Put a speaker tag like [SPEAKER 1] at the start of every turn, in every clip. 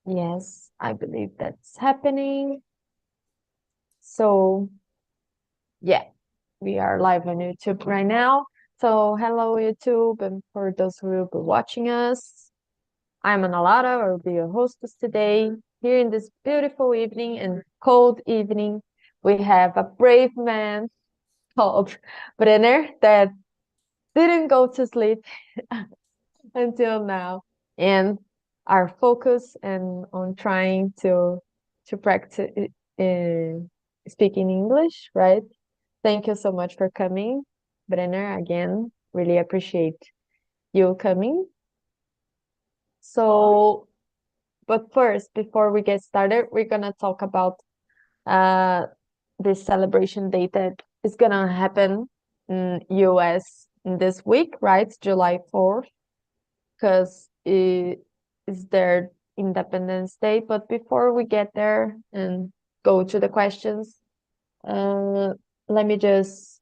[SPEAKER 1] Yes, I believe that's happening. So, yeah, we are live on YouTube right now. So, hello, YouTube, and for those who will be watching us, I'm Analara, I will be your hostess today. Here in this beautiful evening and cold evening, we have a brave man called Brenner that didn't go to sleep until now and our focus and on trying to practice uh, speaking English, right? Thank you so much for coming, Brenner. Again, really appreciate you coming. So, but first, before we get started, we're gonna talk about uh this celebration date that is gonna happen in US in this week, right? July 4th, because it is their Independence Day. But before we get there and go to the questions, uh, let me just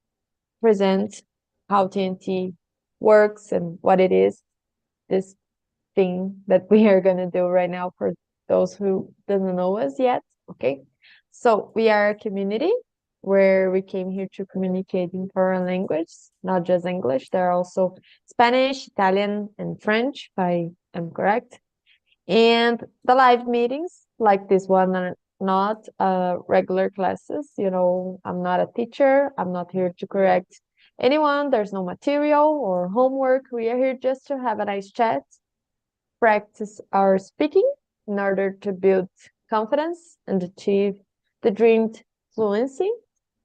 [SPEAKER 1] present how TNT works and what it is, this thing that we are going to do right now for those who doesn't know us yet. Okay. So we are a community where we came here to communicate in foreign language, not just English. There are also Spanish, Italian, and French, if I am correct. And the live meetings like this one are not regular classes. You know, I'm not a teacher. I'm not here to correct anyone. There's no material or homework. We are here just to have a nice chat, practice our speaking in order to build confidence and achieve the dreamed fluency,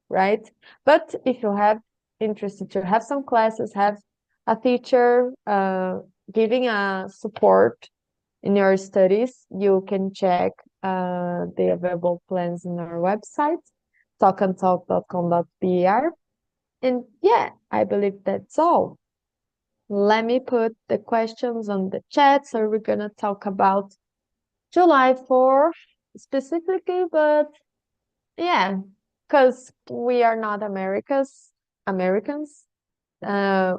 [SPEAKER 1] right? But if you have interested to have some classes, have a teacher giving a support in your studies, you can check the available plans in our website, talkandtalk.com.br. And yeah, I believe that's all. Let me put the questions on the chat. So we're gonna talk about July 4th specifically, but yeah, because we are not Americans. Uh,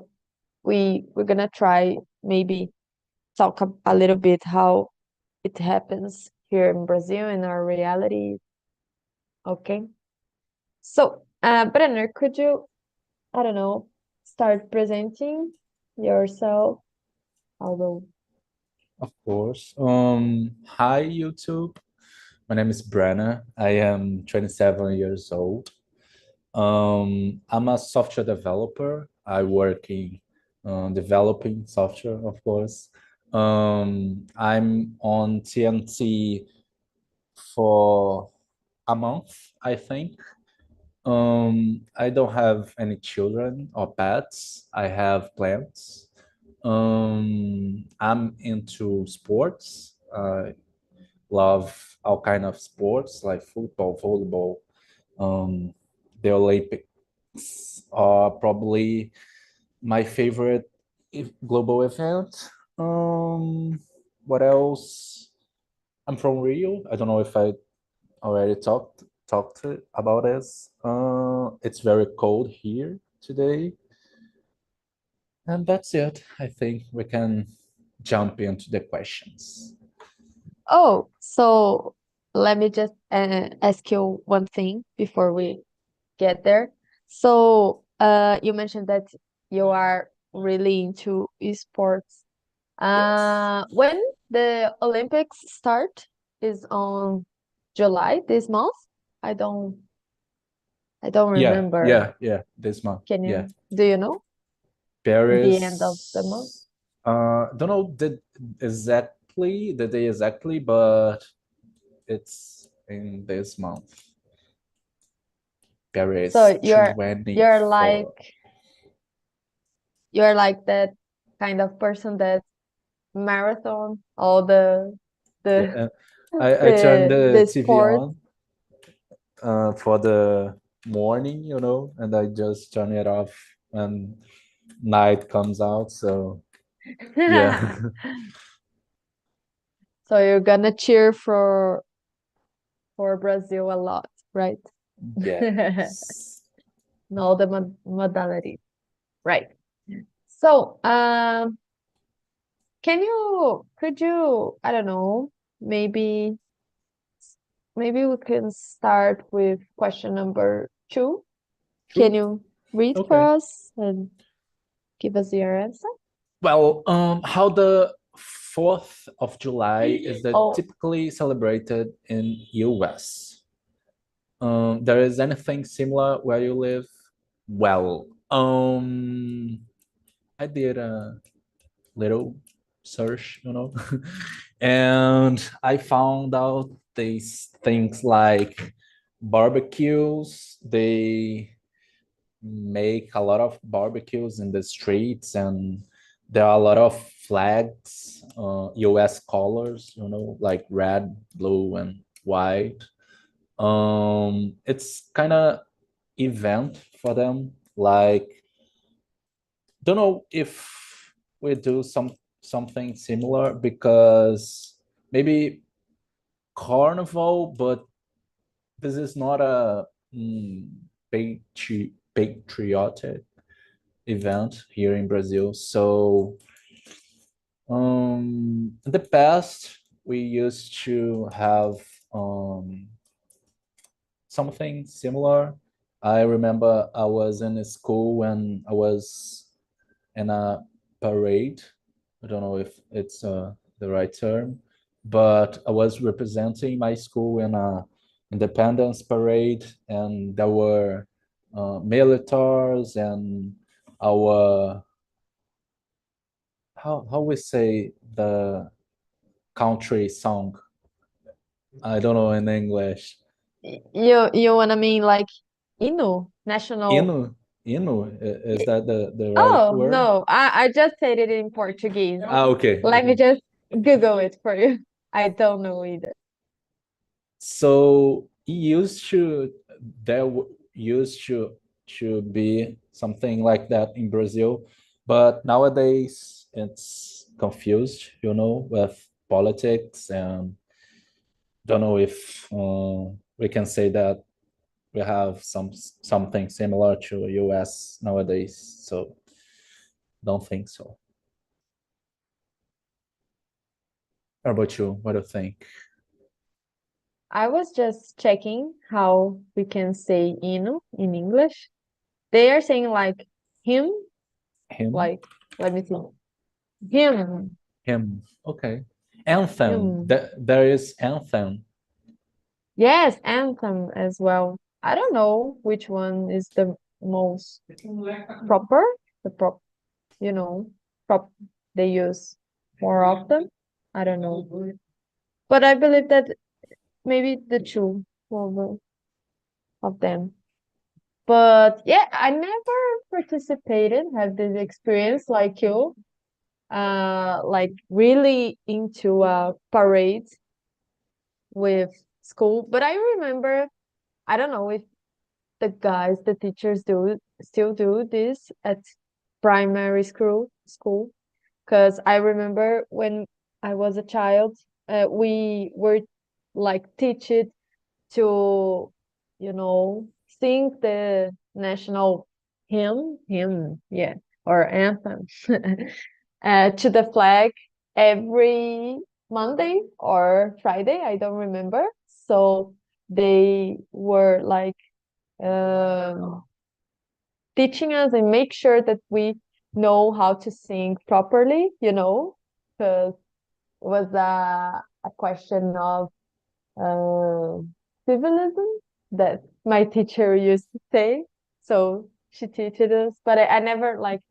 [SPEAKER 1] we're gonna try maybe talk a little bit how it happens here in Brazil in our reality. Okay. So, Brenner, could you, I don't know, start presenting yourself? Although,
[SPEAKER 2] Of course. Hi YouTube. My name is Brenna. I am 27 years old. I'm a software developer. I work in developing software, of course. I'm on TNT for a month, I think. I don't have any children or pets. I have plants. I'm into sports. Love all kind of sports like football, volleyball. Um, the Olympics are probably my favorite global event. What else? I'm from Rio. I don't know if I already talked about this. It's very cold here today, and that's it. I think we can jump into the questions.
[SPEAKER 1] oh, so let me just ask you one thing before we get there. So, you mentioned that you are really into esports.
[SPEAKER 2] Yes.
[SPEAKER 1] When the Olympics start is on July this month. I don't I don't
[SPEAKER 2] Yeah,
[SPEAKER 1] remember.
[SPEAKER 2] yeah, yeah. This month.
[SPEAKER 1] Can
[SPEAKER 2] Yeah,
[SPEAKER 1] you do you know the end of the month?
[SPEAKER 2] Paris. Don't know the day exactly, but it's in this month. Paris
[SPEAKER 1] So you're
[SPEAKER 2] 24.
[SPEAKER 1] like that kind of person that marathon all
[SPEAKER 2] Yeah,
[SPEAKER 1] the
[SPEAKER 2] I turned the
[SPEAKER 1] the
[SPEAKER 2] TV
[SPEAKER 1] sports.
[SPEAKER 2] on for the morning, and I just turn it off when night comes out. So yeah,
[SPEAKER 1] So you're gonna cheer for Brazil a lot, right?
[SPEAKER 2] yes.
[SPEAKER 1] In all the modalities, right? So, could you, I don't know, maybe maybe we can start with question number 2. Can
[SPEAKER 2] True.
[SPEAKER 1] you read for
[SPEAKER 2] Okay.
[SPEAKER 1] us and give us your answer?
[SPEAKER 2] Well, how the 4th of July is that
[SPEAKER 1] Oh,
[SPEAKER 2] typically celebrated in US? There is anything similar where you live? Well, I did a little search, and I found out these things like barbecues. They make a lot of barbecues in the streets, and there are a lot of flags, US colors, like red, blue, and white. It's kind of event for them. Like, don't know if we do something similar, because maybe carnival, but this is not a patriotic event here in Brazil. So in the past we used to have um, something similar. I remember I was in a school when I was in a parade. I don't know if it's the right term, but I was representing my school in a independence parade, and there were militaries and our how we say the country song. I don't know in English.
[SPEAKER 1] you wanna mean like Inu, national?
[SPEAKER 2] Inu, Inu, is that the right
[SPEAKER 1] Oh,
[SPEAKER 2] word?
[SPEAKER 1] no, I just said it in Portuguese.
[SPEAKER 2] Okay,
[SPEAKER 1] Let me
[SPEAKER 2] okay.
[SPEAKER 1] just Google it for you. I don't know either.
[SPEAKER 2] So it used to used to be something like that in Brazil, but nowadays it's confused, with politics, and don't know if we can say that we have something similar to US nowadays. So don't think so. How about you? What do you think?
[SPEAKER 1] I was just checking how we can say Inu in English. They are saying like him,
[SPEAKER 2] Him,
[SPEAKER 1] like let me see. Him,
[SPEAKER 2] him. Okay. Anthem.
[SPEAKER 1] him.
[SPEAKER 2] There is anthem.
[SPEAKER 1] Yes, anthem as well. I don't know which one is the most proper, the prop, you know, prop they use more often. I don't know. But I believe that maybe the two of them. But yeah, I never participated, have this experience like you, like really into a parade with school. But I remember, I don't know if the teachers still do this at primary school, because I remember when I was a child, we were like teach it to, you know, sing the national hymn, yeah, or anthem, to the flag every Monday or Friday, I don't remember. So they were like um, teaching us and make sure that we know how to sing properly, because it was a question of uh, civilism that my teacher used to say. So she teaches us, but I never like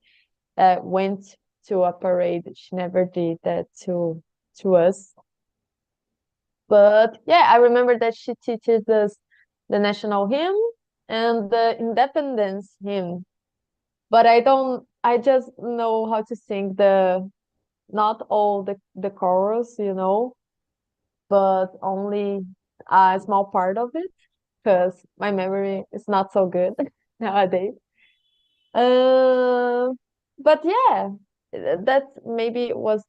[SPEAKER 1] went to a parade. She never did that to us. But yeah, I remember that she teaches us the national hymn and the independence hymn. But I just know how to sing not all the chorus, but only a small part of it because my memory is not so good nowadays. Uh, but yeah, that maybe was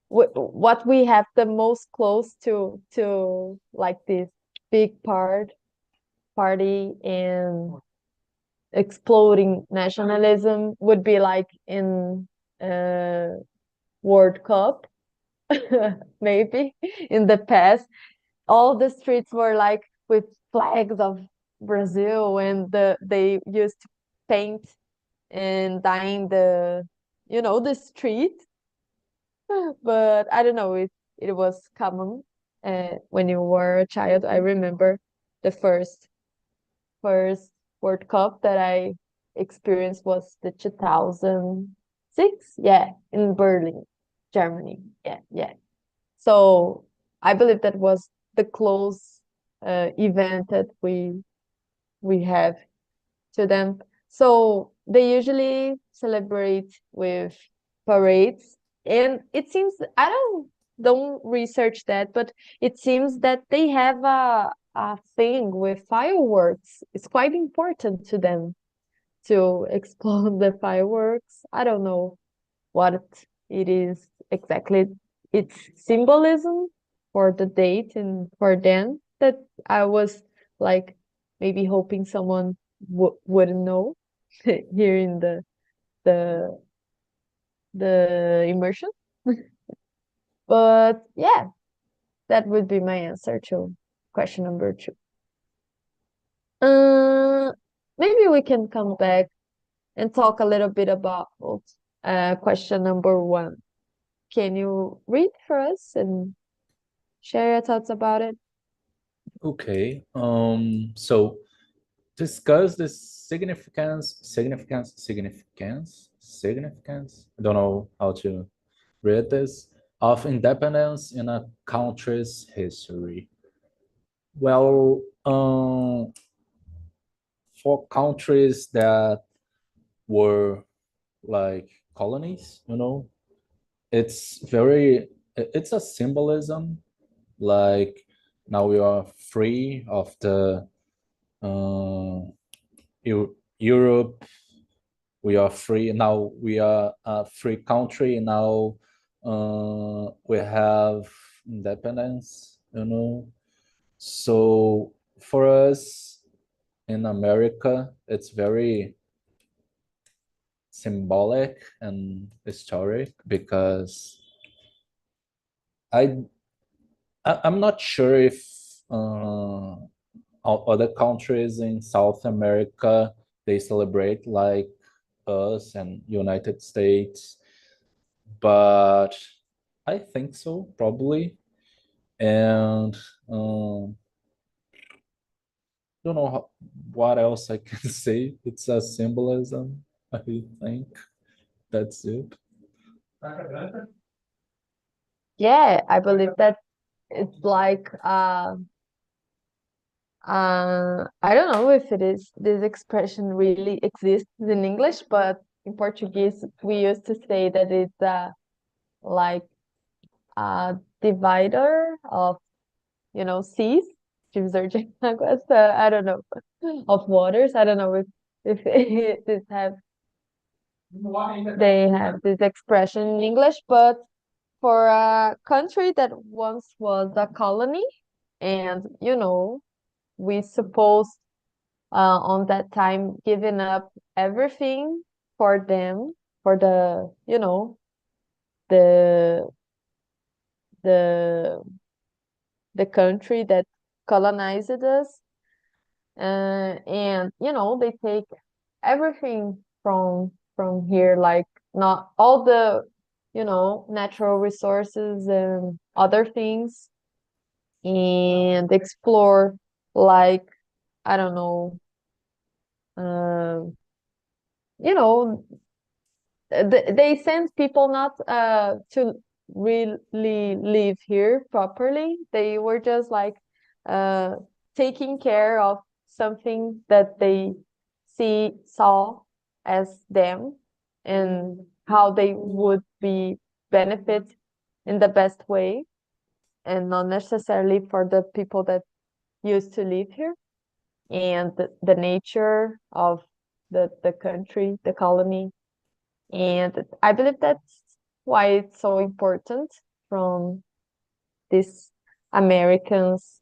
[SPEAKER 1] what we have the most close to like this big party and exploding nationalism would be like in uh World Cup. maybe in the past, all the streets were like with flags of Brazil, and they used to paint and dyeing the street. But I don't know if it was common when you were a child. I remember the first World Cup that I experienced was the 2006, yeah, in Berlin, Germany. Yeah, yeah. So I believe that was the close event that we have to them. So they usually celebrate with parades, and it seems I don't research that, but it seems that they have a thing with fireworks. It's quite important to them to explode the fireworks. I don't know what it is exactly. It's symbolism for the date and for them that I was like maybe hoping someone wouldn't know here in the the immersion. But yeah, that would be my answer to question number two. Uh, Maybe we can come back and talk a little bit about question number one. Can you read for us and share your thoughts about it?
[SPEAKER 2] Okay. So discuss the significance. I don't know how to read this of independence in a country's history. Well, for countries that were like colonies, it's a symbolism. Like now we are free of the uh, Europe. We are free now. We are a free country now. We have independence. So for us in America, it's very symbolic and historic because I I'm not sure if other countries in South America they celebrate like us and United States, but I think so probably. And don't know what else I can say. It's a symbolism. I think that's it.
[SPEAKER 1] Yeah, I believe that it's like I don't know if it is this expression really exists in English, but in Portuguese we used to say that it's like a divider of seas, divisor de águas. I don't know, of waters. I don't know if this have they have this expression in English, but for a country that once was a colony, and we supposed on that time giving up everything for them, for the the the country that colonized us, and they take everything from here, like not all the natural resources and other things, and explore, like, I don't know, um you know they send people not to really live here properly. They were just like uh taking care of something that they saw as them, and how they would be benefit in the best way, and not necessarily for the people that used to live here, and the nature of the country, the colony. And I believe that's why it's so important from these Americans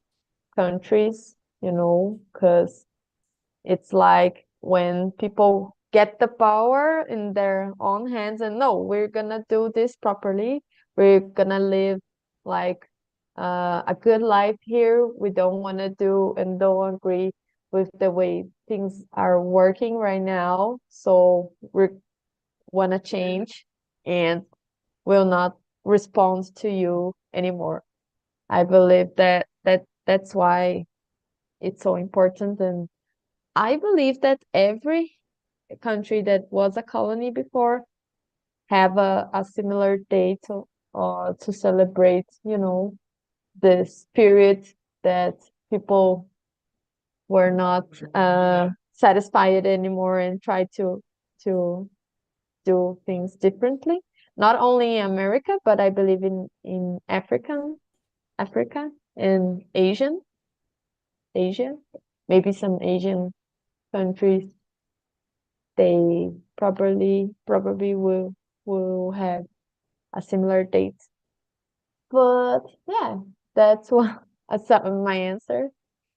[SPEAKER 1] countries, because it's like when people get the power in their own hands and no, we're gonna do this properly. we're gonna live like a good life here. We don't want to do and don't agree with the way things are working right now. So we want to change and will not respond to you anymore. I believe that's why it's so important. And I believe that every country that was a colony before have a similar date to celebrate, the spirit that people were not satisfied anymore and try to do things differently. Not only in America, but I believe in Africa and Asia, maybe some Asian countries, they probably will have a similar date. But yeah, that's what my answer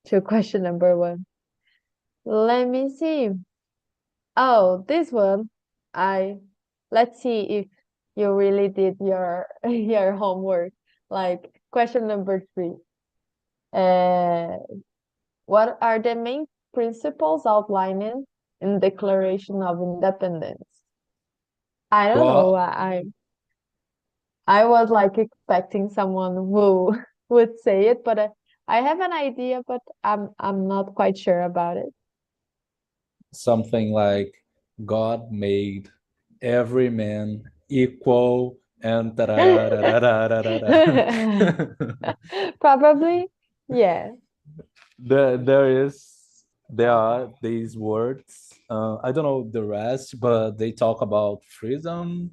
[SPEAKER 1] to question number one. Let me see. Oh, this one, I let's see if you really did your your homework. Like question number three. Uh, what are the main principles outlined in Declaration of Independence? I don't know.
[SPEAKER 2] God,
[SPEAKER 1] I was like expecting someone who would say it, but I have an idea, but I'm not quite sure about it.
[SPEAKER 2] something like God made every man equal and
[SPEAKER 1] Probably, yeah.
[SPEAKER 2] there are these words. I don't know the rest, but they talk about freedom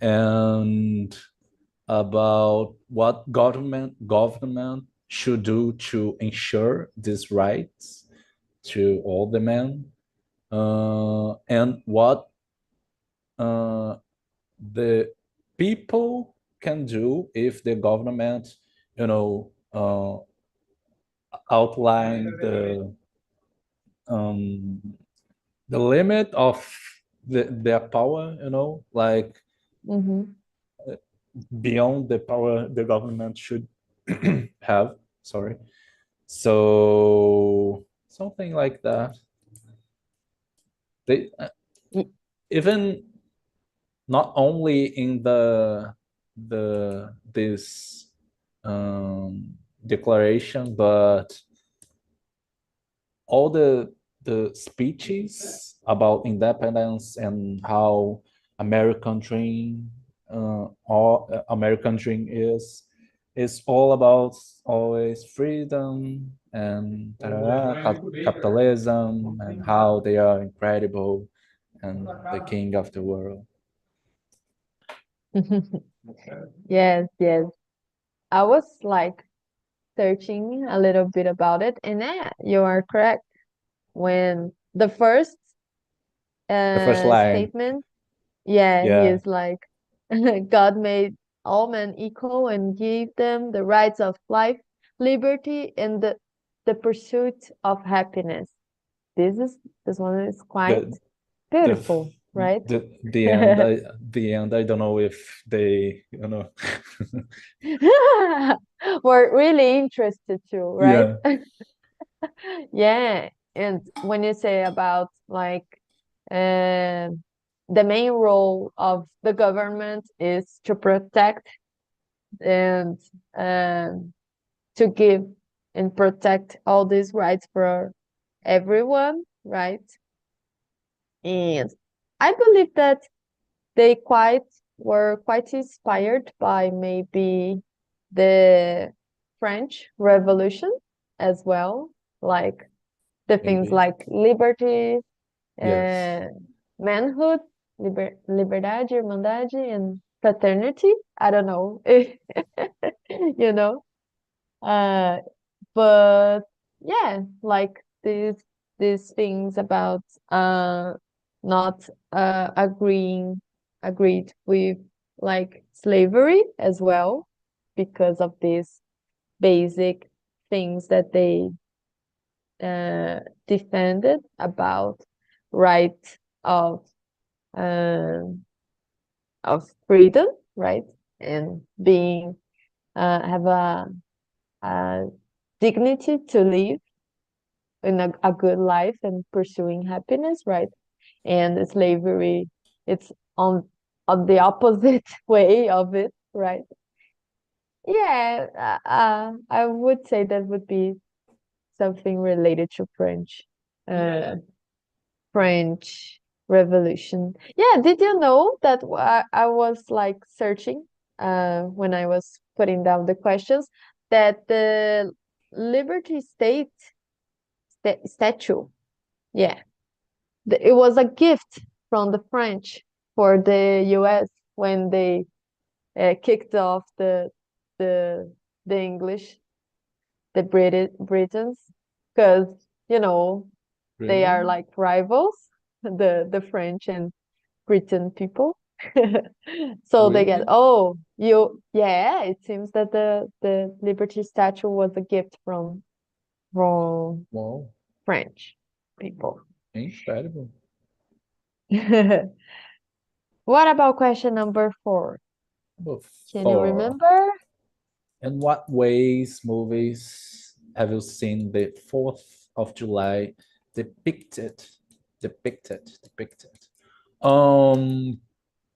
[SPEAKER 2] and about what government should do to ensure these rights to all the men, and what uh, the people can do if the government, outline um, the limit of their power, like
[SPEAKER 1] Hmm.
[SPEAKER 2] beyond the power the government should have. Sorry. So something like that. They even not only in the this declaration, but all the speeches about independence and how American dream is all about always freedom and capitalism and how they are incredible and the king of the world.
[SPEAKER 1] Yes, yes. I was like searching a little bit about it, and yeah, you are correct. When the first
[SPEAKER 2] The first line,
[SPEAKER 1] statement, yeah, he
[SPEAKER 2] yeah,
[SPEAKER 1] is like, God made all men equal and gave them the rights of life, liberty, and the pursuit of happiness. This one is quite
[SPEAKER 2] the the
[SPEAKER 1] beautiful, right?
[SPEAKER 2] the end. I don't know if they,
[SPEAKER 1] We're really interested too, right?
[SPEAKER 2] yeah,
[SPEAKER 1] Yeah. And when you say about like the main role of the government is to protect and um, to give and protect all these rights for everyone, right? And I believe that they quite were quite inspired by maybe the French Revolution as well, like the things
[SPEAKER 2] maybe,
[SPEAKER 1] like liberty,
[SPEAKER 2] yes.
[SPEAKER 1] uh, manhood, liberdade, irmandade, and fraternity. I don't know, you know. Uh, but yeah, like these things about not agreed with like slavery as well because of these basic things that they uh, defended about right of um of freedom, right? and being have a dignity to live in a good life and pursuing happiness, right? And slavery, it's on the opposite way of it, right? Yeah, I would say that would be something related to uh, French Revolution. Yeah, did you know that I was like searching when I was putting down the questions that the Liberty State statue, yeah, it was a gift from the French for the US when they kicked off the the English, the Britons, because you know they
[SPEAKER 2] Really?
[SPEAKER 1] are like rivals, the French and Britain people. So they get,
[SPEAKER 2] Really?
[SPEAKER 1] oh, you, yeah, it seems that the Liberty statue was a gift from
[SPEAKER 2] Wow,
[SPEAKER 1] French people.
[SPEAKER 2] incredible.
[SPEAKER 1] What about question number 4?
[SPEAKER 2] Number
[SPEAKER 1] Can you
[SPEAKER 2] 4.
[SPEAKER 1] remember?
[SPEAKER 2] In what ways movies have you seen the 4th of July depicted? Depicted. Um,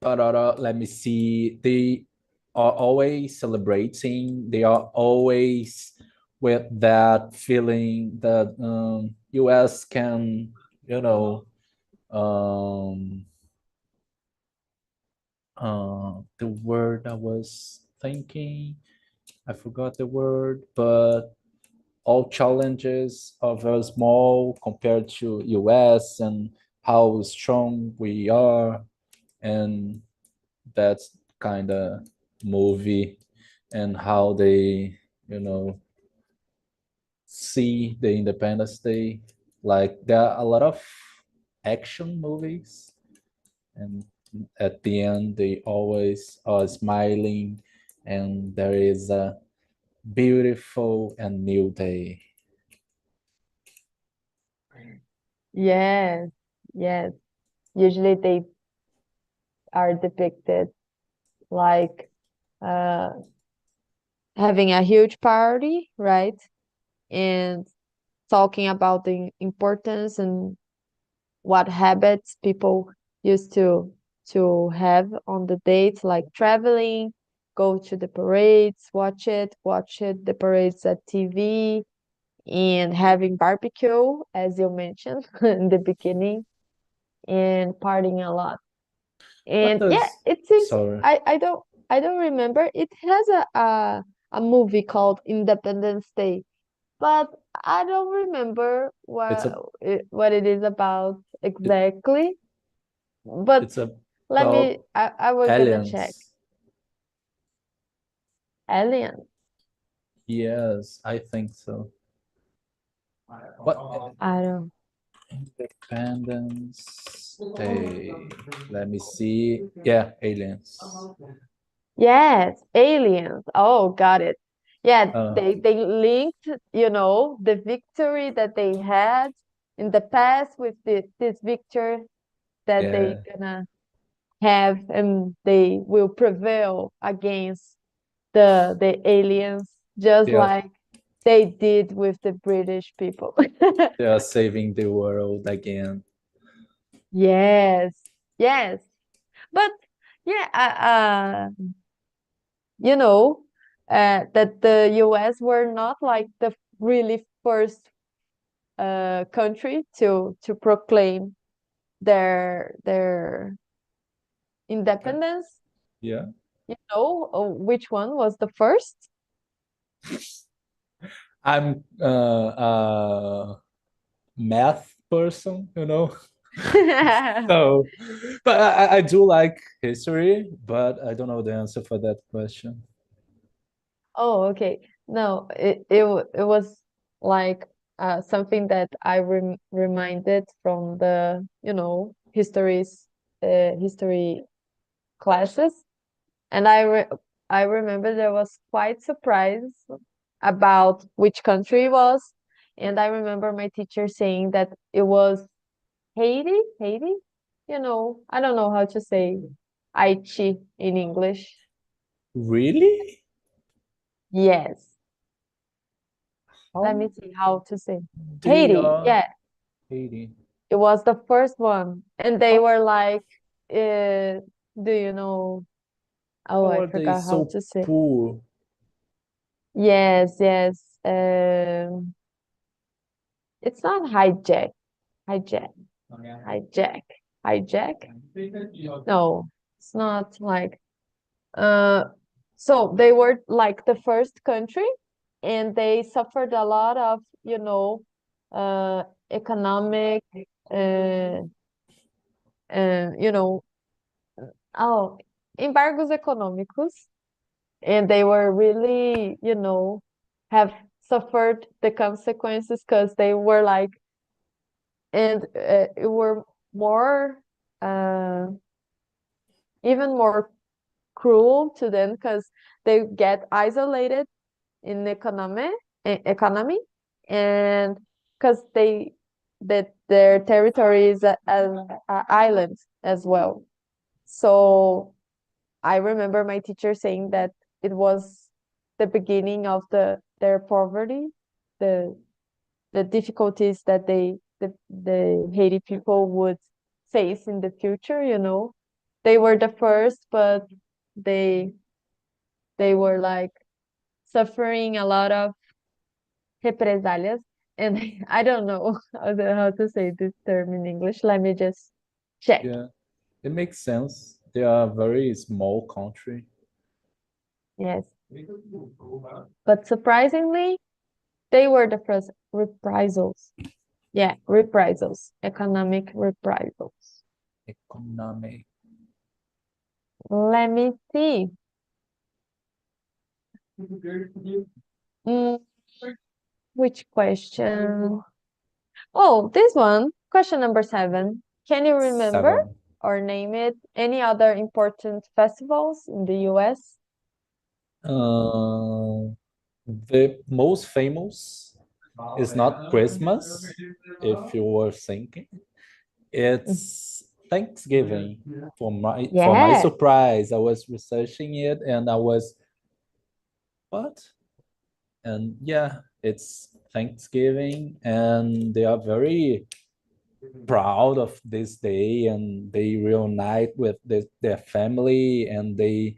[SPEAKER 2] let me see. They are always celebrating. They are always with that feeling that US can, you know, um, the word I was thinking, I forgot the word, but all challenges are very small compared to US and how strong we are, and that's kind of movie and how they, you know, see the Independence Day. Like there are a lot of action movies, and at the end they always are smiling, and there is a beautiful and new day.
[SPEAKER 1] Yes, yes. Usually they are depicted like uh, having a huge party, right? And talking about the importance and what habits people used to have on the dates, like traveling, go to the parades, watch it, the parades at TV, and having barbecue, as you mentioned in the beginning, and partying a lot.
[SPEAKER 2] What
[SPEAKER 1] And yeah,
[SPEAKER 2] does,
[SPEAKER 1] it seems
[SPEAKER 2] sorry,
[SPEAKER 1] I don't remember. It has a movie called Independence Day, but I don't remember
[SPEAKER 2] it's a
[SPEAKER 1] what it is about
[SPEAKER 2] it,
[SPEAKER 1] exactly. But
[SPEAKER 2] it's
[SPEAKER 1] let me,
[SPEAKER 2] about
[SPEAKER 1] I was gonna check.
[SPEAKER 2] aliens.
[SPEAKER 1] Alien.
[SPEAKER 2] Yes, I think so. What,
[SPEAKER 1] I don't.
[SPEAKER 2] Independence Day? Let me see. Yeah, aliens.
[SPEAKER 1] Yes, aliens. Oh, got it. Yeah,
[SPEAKER 2] Uh,
[SPEAKER 1] they linked, the victory that they had in the past with this victory that they
[SPEAKER 2] yeah,
[SPEAKER 1] gonna have, and they will prevail against the aliens, just
[SPEAKER 2] they are
[SPEAKER 1] like they did with the British people.
[SPEAKER 2] they are saving the world again.
[SPEAKER 1] Yes, yes. But yeah, you know, that the US were not like the really first country to proclaim their independence.
[SPEAKER 2] Yeah,
[SPEAKER 1] Which one was the first?
[SPEAKER 2] I'm a math person, you know. So, but I do like history, but I don't know the answer for that question.
[SPEAKER 1] Oh, okay. No, it was like something that I reminded from the, history classes, and I remember there was quite surprise about which country it was, and I remember my teacher saying that it was Haiti, Haiti. I don't know how to say Haiti in English.
[SPEAKER 2] Really?
[SPEAKER 1] Yes. Let
[SPEAKER 2] How
[SPEAKER 1] me see how to say.
[SPEAKER 2] they
[SPEAKER 1] Haiti.
[SPEAKER 2] are
[SPEAKER 1] Yeah,
[SPEAKER 2] 80?
[SPEAKER 1] it was the first one. And they were like, do you know? Oh,
[SPEAKER 2] How
[SPEAKER 1] I
[SPEAKER 2] are they
[SPEAKER 1] forgot how
[SPEAKER 2] so
[SPEAKER 1] to say.
[SPEAKER 2] poor?
[SPEAKER 1] Yes, yes. It's not hijack. Hijack. Hijack. Hijack. No, it's not like uh so they were like the first country and they suffered a lot of, economic uh, you know, oh, embargos econômicos, and they were really, have suffered the consequences because they were like, and it were more, uh, even more cruel to them because they get isolated in economy, and because that their territory is an island as well. So I remember my teacher saying that it was the beginning of their poverty, the the difficulties that the Haiti people would face in the future, They were the first, but they they were like suffering a lot of represalias. And I don't know how to say this term in English. Let me just check.
[SPEAKER 2] Yeah, it makes sense. They are a very small country.
[SPEAKER 1] Yes. But surprisingly, they were the first reprisals. Yeah, reprisals, economic reprisals.
[SPEAKER 2] Economic.
[SPEAKER 1] Let me see. Mm, which question? Oh, this one. Question number 7. Can you remember
[SPEAKER 2] 7.
[SPEAKER 1] or name it any other important festivals in the US?
[SPEAKER 2] The most famous is not Christmas, if you were thinking.
[SPEAKER 1] Mm.
[SPEAKER 2] It's Thanksgiving. For my
[SPEAKER 1] Yeah,
[SPEAKER 2] surprise, I was researching it and I was, what? And yeah, it's Thanksgiving, and they are very proud of this day, and they reunite with their family, and they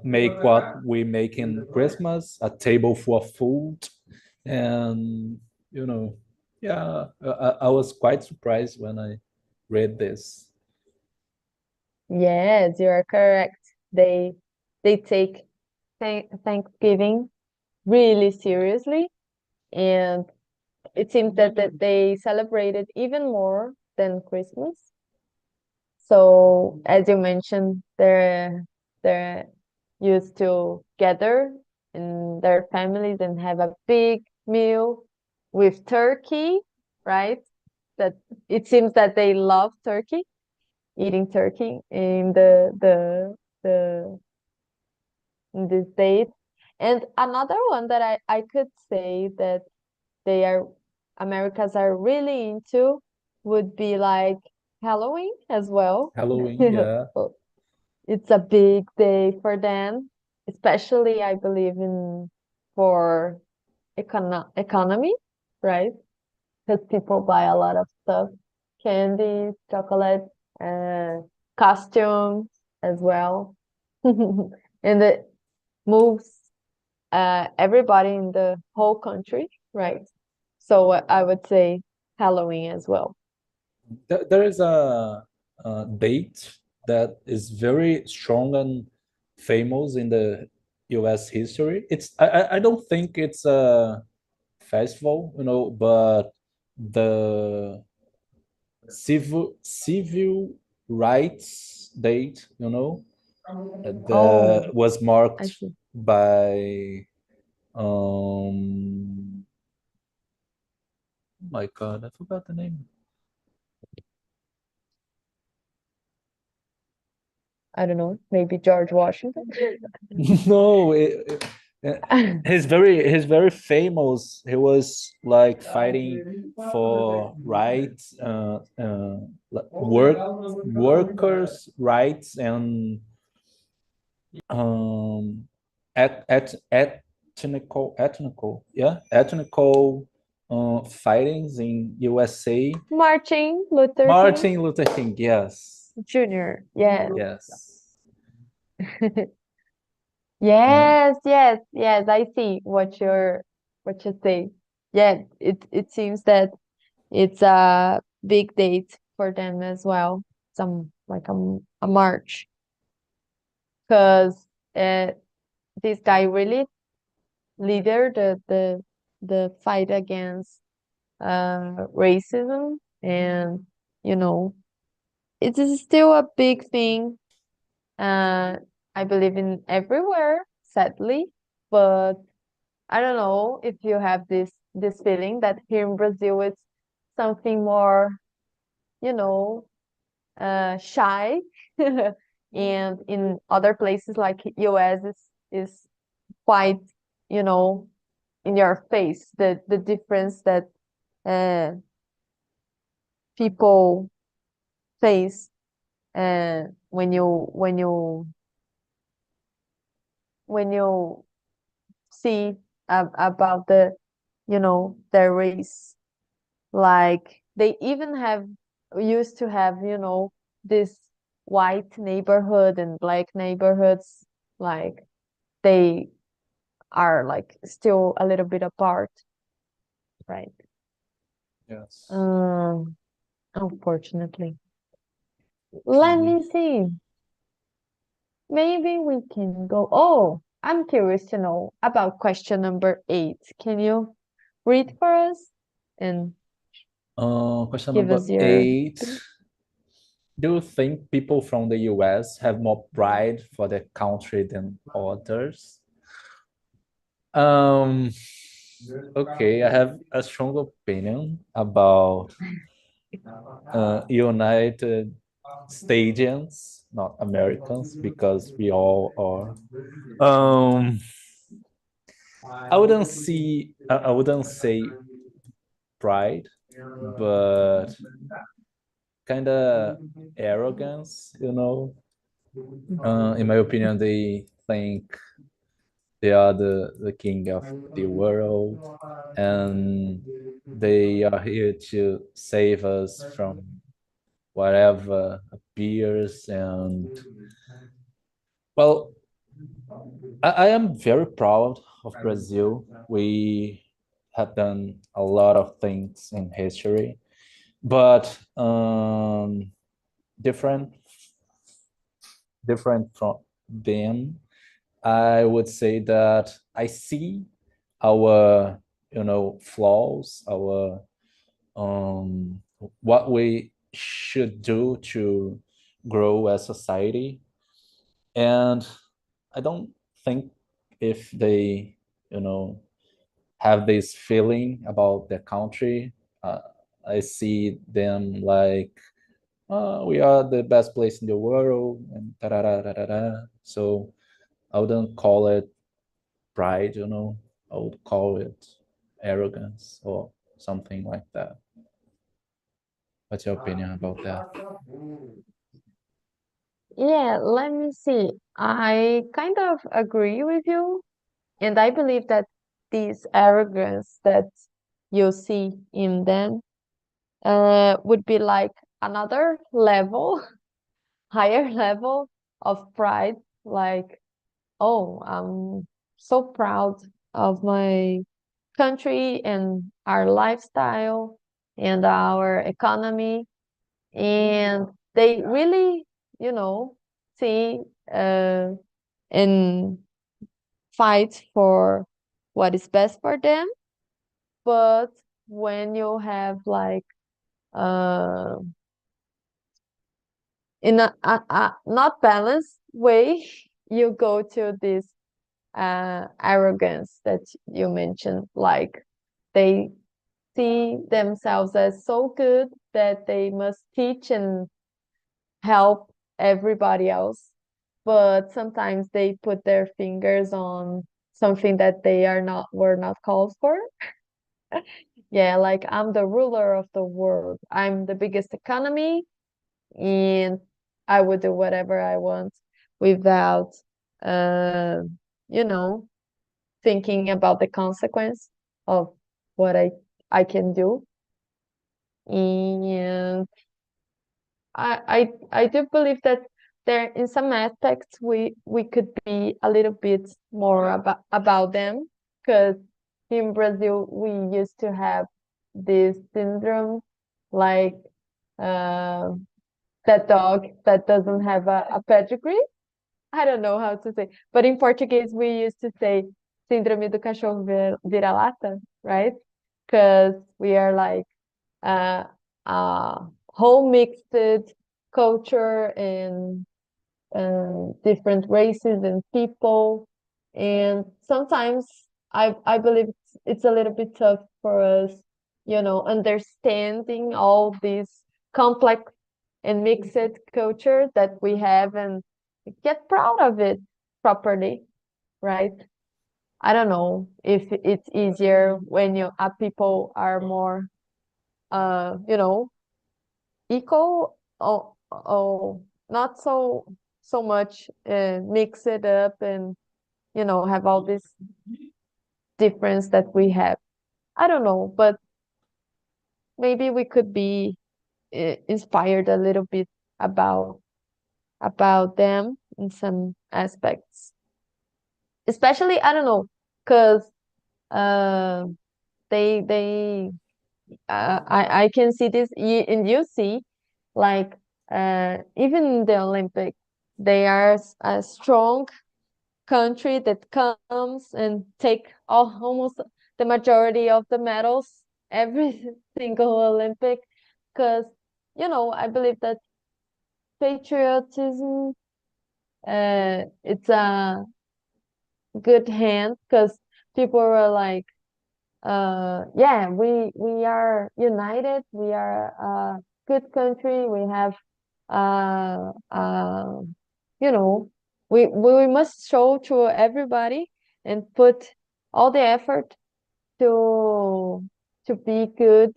[SPEAKER 2] make what we make in Christmas, a table full of food. And, you know, yeah, I was quite surprised when I read this.
[SPEAKER 1] yes, you are correct. They take Thanksgiving really seriously, and it seems that they celebrate it even more than Christmas. So, as you mentioned, they're used to gather in their families and have a big meal with turkey, right? That it seems that they love turkey, eating turkey the in this date. And another one that I could say that they are Americans are really into would be like Halloween as well.
[SPEAKER 2] Halloween, yeah.
[SPEAKER 1] It's a big day for them, especially I believe in for economy, right? Because people buy a lot of stuff, candies, chocolate, uh, costumes as well, and it moves everybody in the whole country, right? So I would say Halloween as well.
[SPEAKER 2] There is a date that is very strong and famous in the US history. I don't think it's a festival, but the civil rights date, that
[SPEAKER 1] Oh,
[SPEAKER 2] was
[SPEAKER 1] I
[SPEAKER 2] marked
[SPEAKER 1] see.
[SPEAKER 2] by, oh my God, I forgot the name.
[SPEAKER 1] I don't know, maybe George Washington.
[SPEAKER 2] No, he's very famous. He was like fighting for rights, like workers' rights, and um ethnical fightings in USA.
[SPEAKER 1] Martin Luther King
[SPEAKER 2] Martin Luther King, yes.
[SPEAKER 1] Jr. Yes.
[SPEAKER 2] Yes. And
[SPEAKER 1] Yes, yes, yes. I see what you say. Yeah, it seems that it's a big date for them as well. Some like a march because uh, this guy really leader the fight against racism, and you know it is still a big thing. I believe in everywhere, sadly, but I don't know if you have this feeling that here in Brazil it's something more, you know, shy, and in other places like US is quite, you know, in your face the difference that uh, people face when you see about their race. Like they even have used to have, this white neighborhood and black neighborhoods. Like they are like still a little bit apart, right?
[SPEAKER 2] yes.
[SPEAKER 1] Um, Unfortunately. Let me see. Maybe we can go. Oh, I'm curious to know about question number 8. Can you read for us and
[SPEAKER 2] Question
[SPEAKER 1] give
[SPEAKER 2] number
[SPEAKER 1] us your
[SPEAKER 2] eight. Do you think people from the US have more pride for their country than others? Um, okay, I have a strong opinion about United Stadians, not Americans, because we all are. I wouldn't say pride, but kind of arrogance, you know. In my opinion, they think they are the king of the world, and they are here to save us from whatever appears. And well, I am very proud of Brazil. We have done a lot of things in history, but different different from them. I would say that I see our, flaws, our what we should do to grow as society, and I don't think if they, you know, have this feeling about their country. Uh, I see them like, we are the best place in the world, and da da da da da da. So I wouldn't call it pride, I would call it arrogance or something like that. What's your opinion about that?
[SPEAKER 1] Yeah, let me see. I kind of agree with you, and I believe that this arrogance that you see in them would be like another level, higher level of pride. Like, oh, I'm so proud of my country and our lifestyle and our economy. And they really, you know, see and fight for what is best for them. But when you have like uh in a not balanced way, you go to this arrogance that you mentioned. Like they see themselves as so good that they must teach and help everybody else. But sometimes they put their fingers on something that they are not were not called for. Yeah, like I'm the ruler of the world. I'm the biggest economy, and I would do whatever I want without uh, you know, thinking about the consequence of what I can do. And I do believe that there in some aspects we could be a little bit more about them, because in Brazil we used to have this syndrome, like uh, that dog that doesn't have a pedigree. I don't know how to say, but in Portuguese we used to say síndrome do cachorro vira-lata, right? Because we are like uh, whole mixed culture and different races and people. And sometimes I believe it's a little bit tough for us, understanding all these complex and mixed culture that we have and get proud of it properly, right? I don't know if it's easier when people are more equal or not so much mix it up and have all this difference that we have. I don't know, but maybe we could be inspired a little bit about them in some aspects, especially I don't know, because uh they I can see this and you see, like even in the Olympic, they are a strong country that comes and take almost the majority of the medals every single Olympic, because I believe that patriotism, it's a good hand, because people are like, yeah, we are united, we are a good country, we have uh uh you know we must show to everybody and put all the effort to be good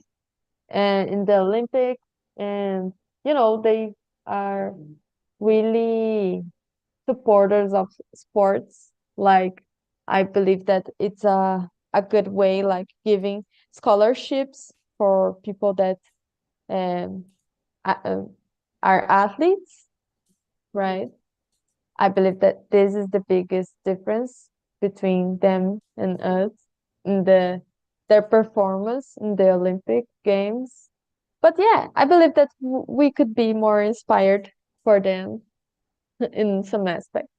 [SPEAKER 1] in the Olympics. And they are really supporters of sports. Like, I believe that it's a good way, like giving scholarships for people that um a- uh, are athletes, right? I believe that this is the biggest difference between them and us in their performance in the Olympic Games. But yeah, I believe that we could be more inspired for them in some aspects,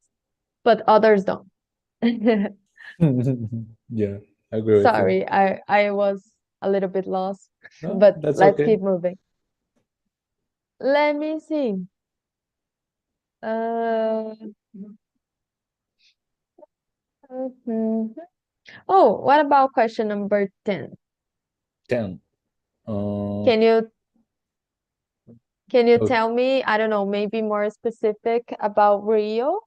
[SPEAKER 1] but others don't.
[SPEAKER 2] Yeah, I agree with you.
[SPEAKER 1] Sorry, I was a little bit lost,
[SPEAKER 2] No,
[SPEAKER 1] but
[SPEAKER 2] that's
[SPEAKER 1] let's
[SPEAKER 2] okay.
[SPEAKER 1] keep moving. Let me see. Uh, mhm. Oh, what about question number 10?
[SPEAKER 2] 10. Uh,
[SPEAKER 1] Can you can you
[SPEAKER 2] okay.
[SPEAKER 1] tell me, I don't know, maybe more specific about Rio?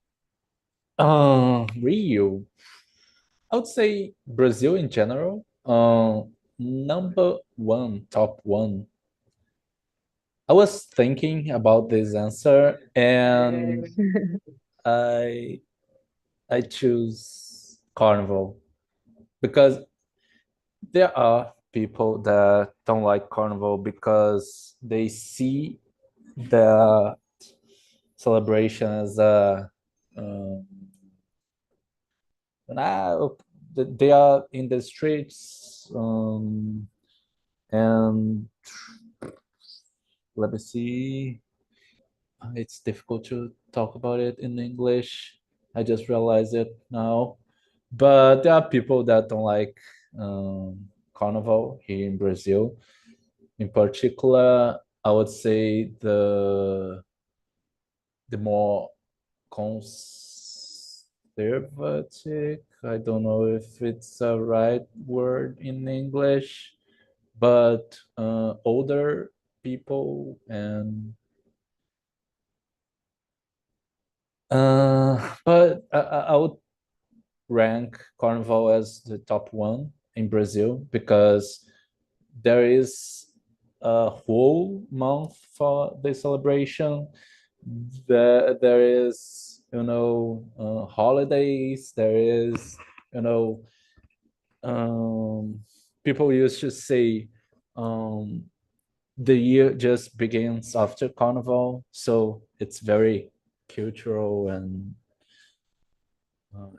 [SPEAKER 2] Rio. I would say Brazil in general. Number one, top one. I was thinking about this answer, and I I choose Carnival because there are people that don't like Carnival because they see the celebration as a um, ah, they are in the streets, and let me see. It's difficult to talk about it in English. I just realized it now. But there are people that don't like Carnival here in Brazil. In particular, I would say the more conservative. I don't know if it's a right word in English, but older people and but I would rank Carnival as the top one in Brazil because there is a whole month for the celebration. There is holidays. There is, you know, um, people used to say, um, the year just begins after Carnival, so it's very cultural and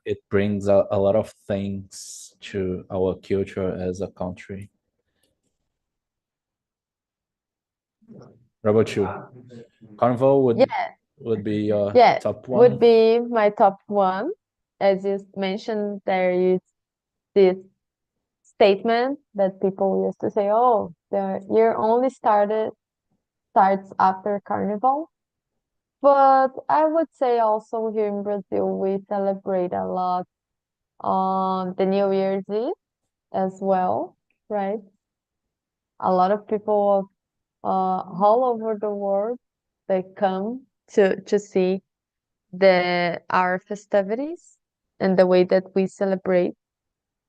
[SPEAKER 2] it brings a lot of things to our culture as a country. What about you? Carnival
[SPEAKER 1] Yeah,
[SPEAKER 2] would be your
[SPEAKER 1] yeah,
[SPEAKER 2] top
[SPEAKER 1] would
[SPEAKER 2] one.
[SPEAKER 1] be my top one. As you mentioned, there is this statement that people used to say, "Oh, the year only starts after Carnival." But I would say also here in Brazil, we celebrate a lot on the New Year's Eve as well, right? A lot of people all over the world, they come to see our festivities and the way that we celebrate,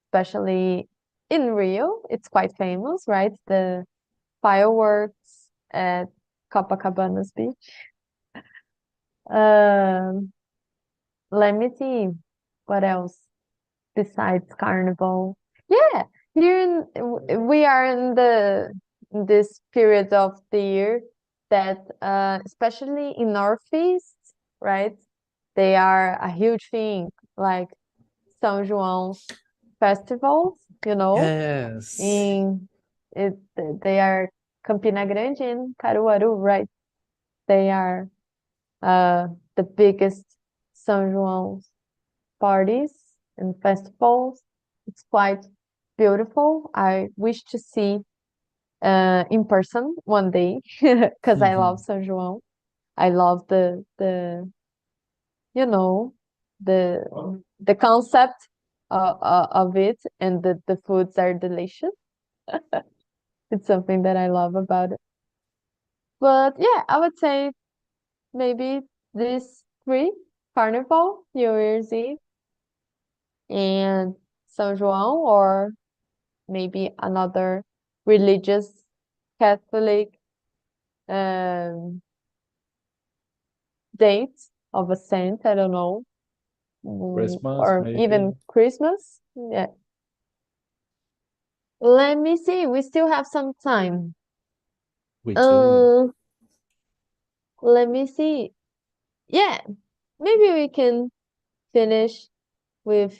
[SPEAKER 1] especially in Rio. It's quite famous, right? The fireworks at Copacabana's beach. Um, Let me see what else besides Carnival. Yeah, we are in this period of the year that especially in Northeast, right? They are a huge thing, like São João's festivals,
[SPEAKER 2] Yes.
[SPEAKER 1] in it they are Campina Grande and Caruaru, right? They are the biggest São João's parties and festivals. It's quite beautiful. I wish to see in person one day because I love São João. I love the you know the the concept of it, and the foods are delicious. It's something that I love about it. But yeah, I would say maybe these three: Carnival, New Year's Eve, and São João, or maybe another religious Catholic um, date of a saint. I don't know,
[SPEAKER 2] Christmas,
[SPEAKER 1] or
[SPEAKER 2] maybe.
[SPEAKER 1] even Christmas. Yeah. Let me see. We still have some time.
[SPEAKER 2] We do.
[SPEAKER 1] Uh, Let me see. Yeah, maybe we can finish with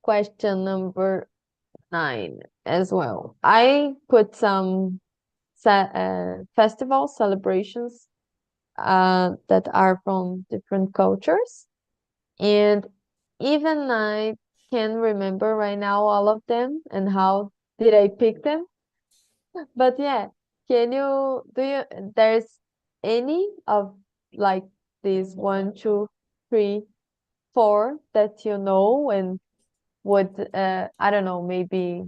[SPEAKER 1] question number 9 as well. I put some festival celebrations that are from different cultures. And even I can remember right now all of them and how did I pick them. But yeah, do you, there's any of like these one, two, three, four that you know and would, I don't know, maybe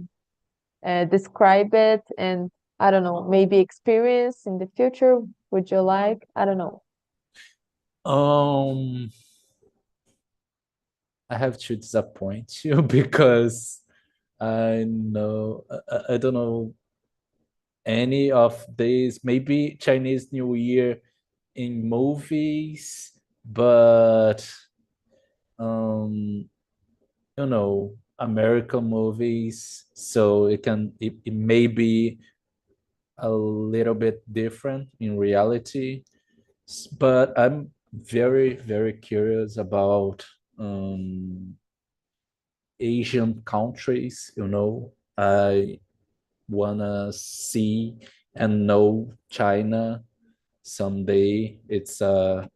[SPEAKER 1] describe it and I don't know, maybe experience in the future? Would you like? I don't know.
[SPEAKER 2] Um, I have to disappoint you because I don't know any of these. Maybe Chinese New Year in movies, but um, American movies. So it may be a little bit different in reality. But I'm very, very curious about Asian countries. I wanna see and know China someday. It's a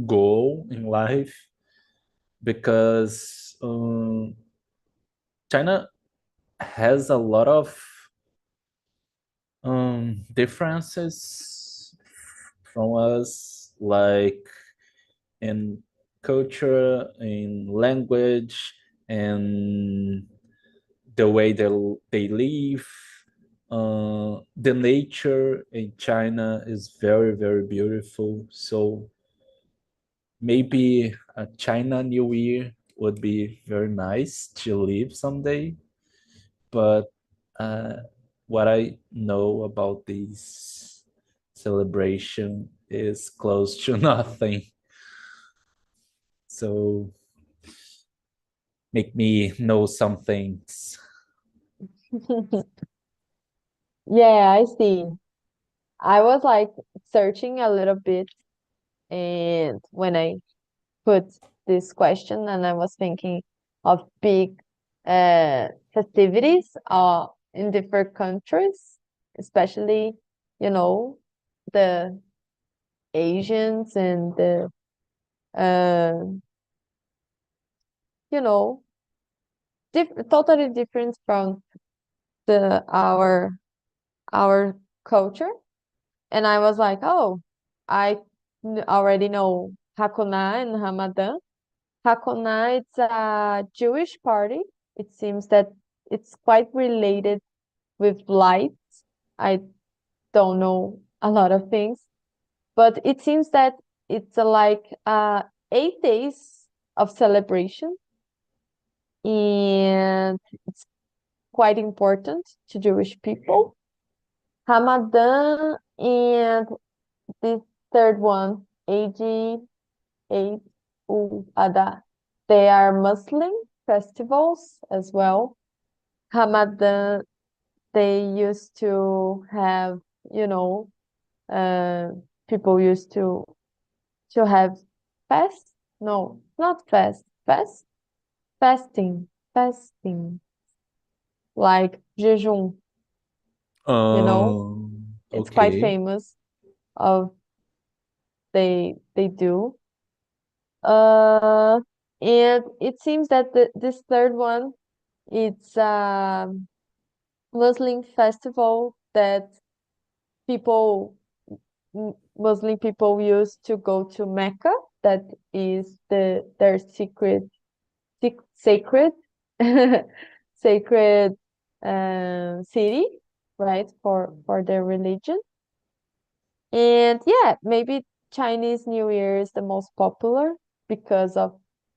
[SPEAKER 2] goal in life because China has a lot of differences from us, like in culture, in language, and the way they live. The nature in China is very, very beautiful. So maybe a China New Year would be very nice to live someday. But uh, what I know about this celebration is close to nothing. So make me know some things.
[SPEAKER 1] Yeah, I see. I was like searching a little bit, and when I put this question, and I was thinking of big festivities in different countries, especially, you know, the Asians and the uh, you know, totally different from the our culture. And I was like, oh, I already know Hakuna and Hamadan. Hakuna, it's a Jewish party. It seems that it's quite related with light. I don't know a lot of things, but it seems that it's like 8 days of celebration, and it's quite important to Jewish people. Ramadan and this third one, AG 8 Ada. They are Muslim festivals as well. Ramadan, they used to have, you know, uh, people used to have fast. No, not fast. Fasting. Fasting. Like jejum, you know. It's quite
[SPEAKER 2] Okay.
[SPEAKER 1] famous of they do. Uh, and it seems that this third one, it's a Muslim festival that people, Muslim people used to go to Mecca. That is their sacred sacred city, right? For their religion. And yeah, maybe Chinese New Year is the most popular because of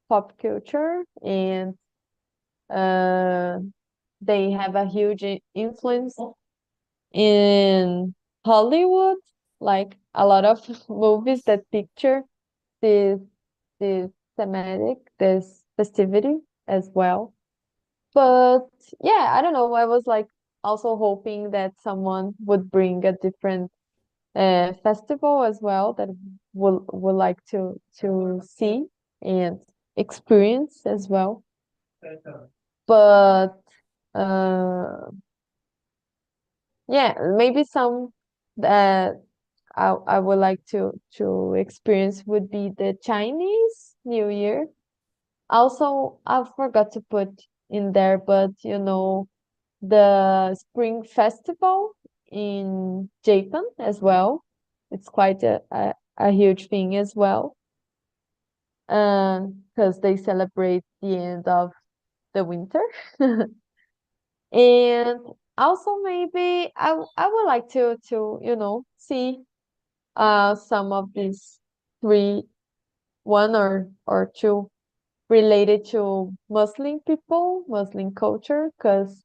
[SPEAKER 1] pop culture, and uh, they have a huge influence in Hollywood, like a lot of movies that picture this this thematic, this festivity as well. But yeah, I don't know. I was like also hoping that someone would bring a different festival as well that will like to see and experience as well. But uh, yeah, maybe some that I would like to experience would be the Chinese New Year. Also, I forgot to put in there, but the Spring Festival in Japan as well. It's quite a huge thing as well, because they celebrate the end of the winter. And also maybe I would like to see some of these three, one or two related to Muslim people, Muslim culture, because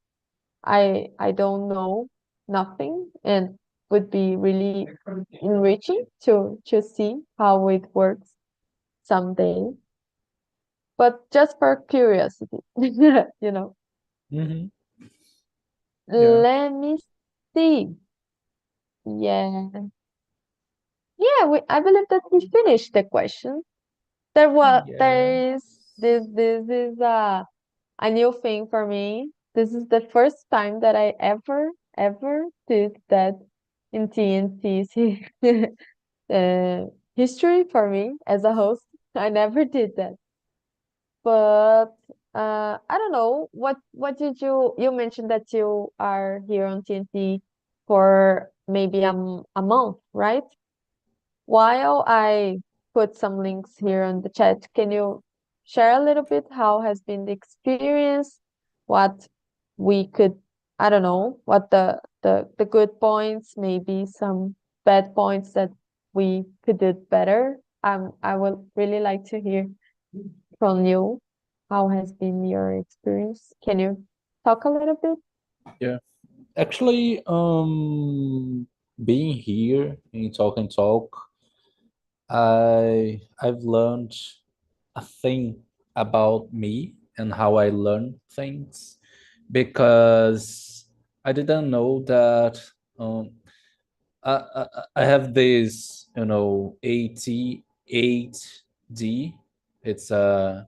[SPEAKER 1] I don't know nothing, and would be really enriching to see how it works someday. But just for curiosity, you know.
[SPEAKER 2] Mm-hmm. Yeah.
[SPEAKER 1] Let me see. Yeah. Yeah, I believe that we finished the question.
[SPEAKER 2] Yeah.
[SPEAKER 1] There is this is a new thing for me. This is the first time that I ever did that in TNT's history for me as a host. I never did that. But I don't know. What did you mentioned that you are here on TNT for maybe a month, right? While I put some links here on the chat, can you share a little bit how has been the experience? What we could, I don't know, what the good points, maybe some bad points that we could do better. I would really like to hear from you. How has been your experience? Can you talk a little bit?
[SPEAKER 2] Yeah. Actually, being here in Talk and Talk, I've learned a thing about me and how I learn things, because I didn't know that I have this, AT8D. It's a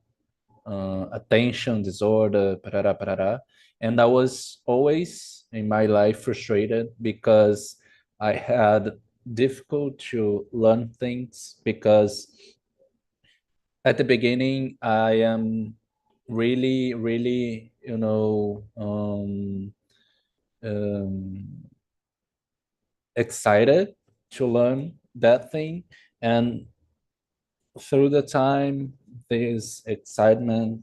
[SPEAKER 2] attention disorder, parara, parara. And I was always in my life frustrated because I had difficult to learn things, because at the beginning I am really, really, um, excited to learn that thing, and through the time this excitement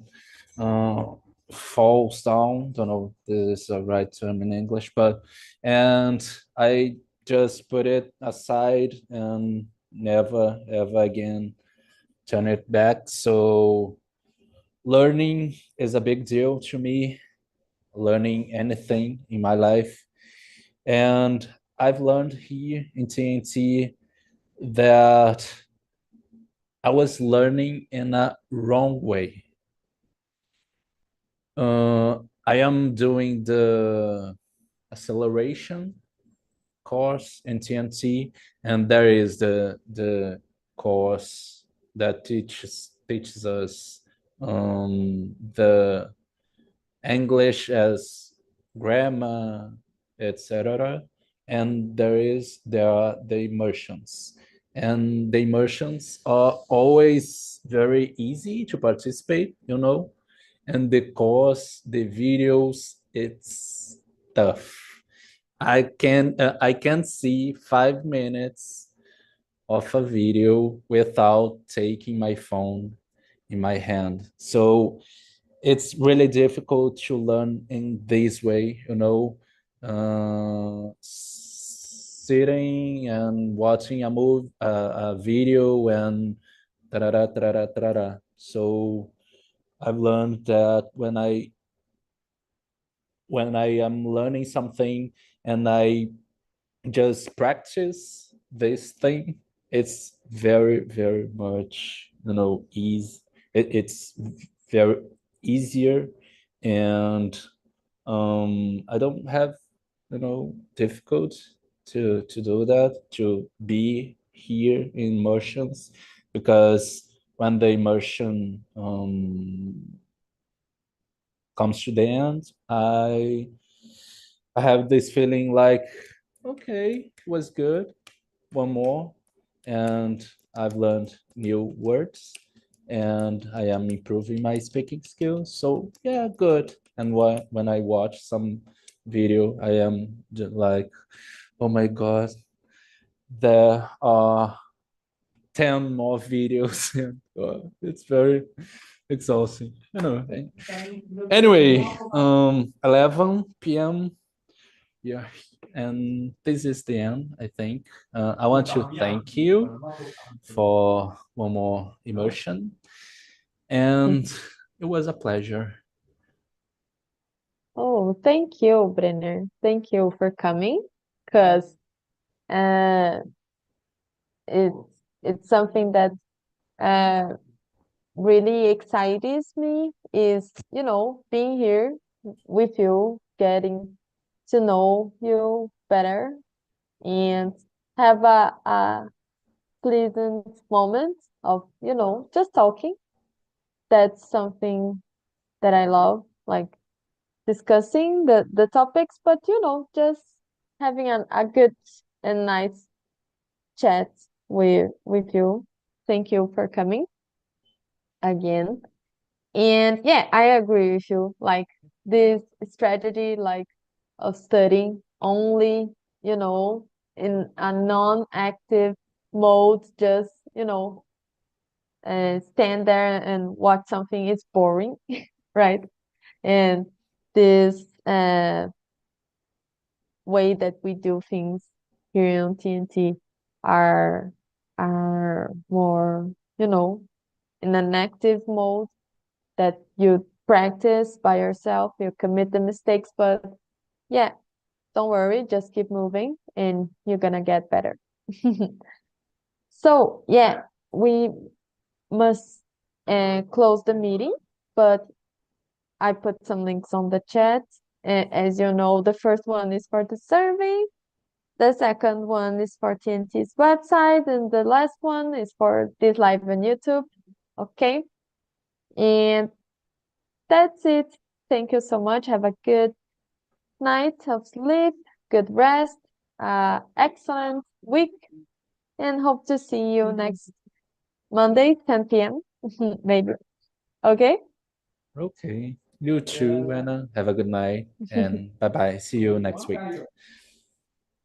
[SPEAKER 2] uh, falls down. Don't know if this is the right term in English, but and I just put it aside and never ever again turn it back. So learning is a big deal to me, learning anything in my life. And I've learned here in TNT that I was learning in a wrong way. I am doing the acceleration course in TNT, and there is the course that teaches us the English as grammar, etc. And there are the immersions, and the immersions are always very easy to participate. And the course, the videos, it's tough. I can see 5 minutes of a video without taking my phone in my hand. So it's really difficult to learn in this way, sitting and watching a video and tarara, tarara, tarara. So I've learned that when I am learning something and I just practice this thing, it's very, very much, easy. It's very easier, and I don't have, difficult to do that, to be here in immersions, because when the immersion comes to the end, I have this feeling like, okay, was good, one more, and I've learned new words, and I am improving my speaking skills. So yeah, good. And when I watch some video, I am just like, oh my god, there are 10 more videos. It's very exhausting. Anyway, 11 p.m. Yeah, and this is the end, I think. I want to thank you for one more immersion, and it was a pleasure.
[SPEAKER 1] Oh, thank you, Brenner. Thank you for coming, because uh, it's it's something that uh, really excites me is, being here with you, getting to know you better, and have a pleasant moment of, just talking. That's something that I love, like discussing the topics, but, just having a good and nice chat with you. Thank you for coming again. And yeah, I agree with you. Like this strategy, like of studying only, in a non-active mode, just, stand there and watch something is boring, right? And this way that we do things here on TNT are more, in an active mode, that you practice by yourself, you commit the mistakes, but yeah, don't worry, just keep moving and you're gonna get better. So yeah, we must and close the meeting, but I put some links on the chat. As you know, the first one is for the survey, the second one is for TNT's website, and the last one is for this live on YouTube. Okay. And that's it. Thank you so much. Have a good night of sleep, good rest, excellent week, and hope to see you next Monday, 10 p.m. maybe. Okay?
[SPEAKER 2] Okay. You too, Anna. Have a good night and bye bye. See you next week.